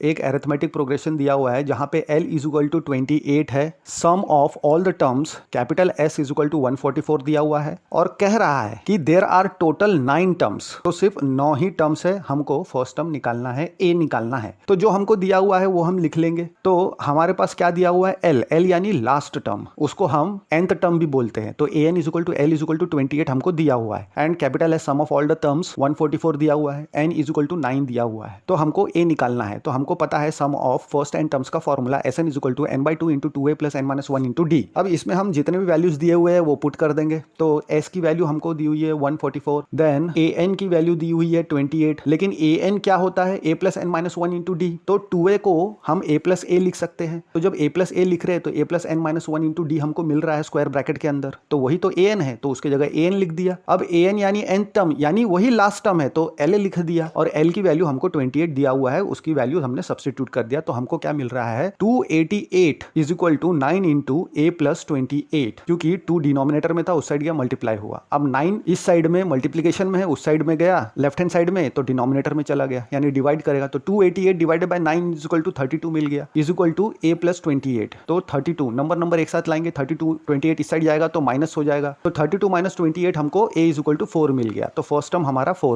एक arithmetic progression दिया हुआ है जहां पे L इज इक्वल टू 28 है, sum of all the terms capital S is equal to 144 दिया हुआ है और कह रहा है कि देयर आर टोटल 9 टर्म्स, तो सिर्फ 9 ही टर्म्स है, हमको फर्स्ट टर्म निकालना है, A निकालना है। तो जो हमको दिया हुआ है वो हम लिख लेंगे। तो हमारे पास क्या दिया हुआ है, L यानी लास्ट टर्म, उसको हम nth टर्म भी बोलते हैं। तो an is equal to L is equal to 28 हमको दिया हुआ है and capital S sum of all the terms 144 दिया हुआ है, n इज इक्वल टू 9 दिया हुआ है। तो हमको A निकालना है। तो हमको पता है sum of first n terms का formula Sn is equal to n/2 into 2a plus n minus 1 into d। अब इसमें हम जितने भी वैल्यूज दिए हुए हैं वो पुट कर देंगे। तो S की वैल्यू हमको दी हुई है 144, देन an की वैल्यू दी हुई है 28, लेकिन an क्या होता है a plus n minus 1 into D. तो 2a को हम a प्लस a लिख सकते हैं। तो जब a प्लस a लिख रहे हैं तो a plus n minus 1 into D हमको मिल रहा है स्क्वायर ब्रैकेट के अंदर, तो वही तो an है, तो उसके जगह an लिख दिया। अब an यानी n टर्म यानी वही लास्ट टर्म है, तो L लिख दिया और L की वैल्यू हमको 28 दिया हुआ है, उसकी वैल्यू हमने सब्स्टिट्यूट कर दिया। तो हमको क्या मिल रहा है, 288 is equal to 9 into a plus 28, क्योंकि 2 डिनोमिनेटर में था, उस साइड गया मल्टीप्लाई हुआ। अब 9 इस साइड में मल्टीप्लीकेशन में है, उस साइड में गया लेफ्ट हैंड साइड में, तो डिनोमिनेटर में चला गया यानी डिवाइड करेगा। तो 288 divided by 9 is equal to 32 मिल गया, is equal to a plus 28। तो 32 नंबर एक साथ लाएंगे, 32 28 इस साइड जाएगा तो माइनस हो जाएगा, तो 32 माइनस 28 हमको a इज इक्वल टू 4 मिल गया। तो फर्स्ट टर्म हमारा 4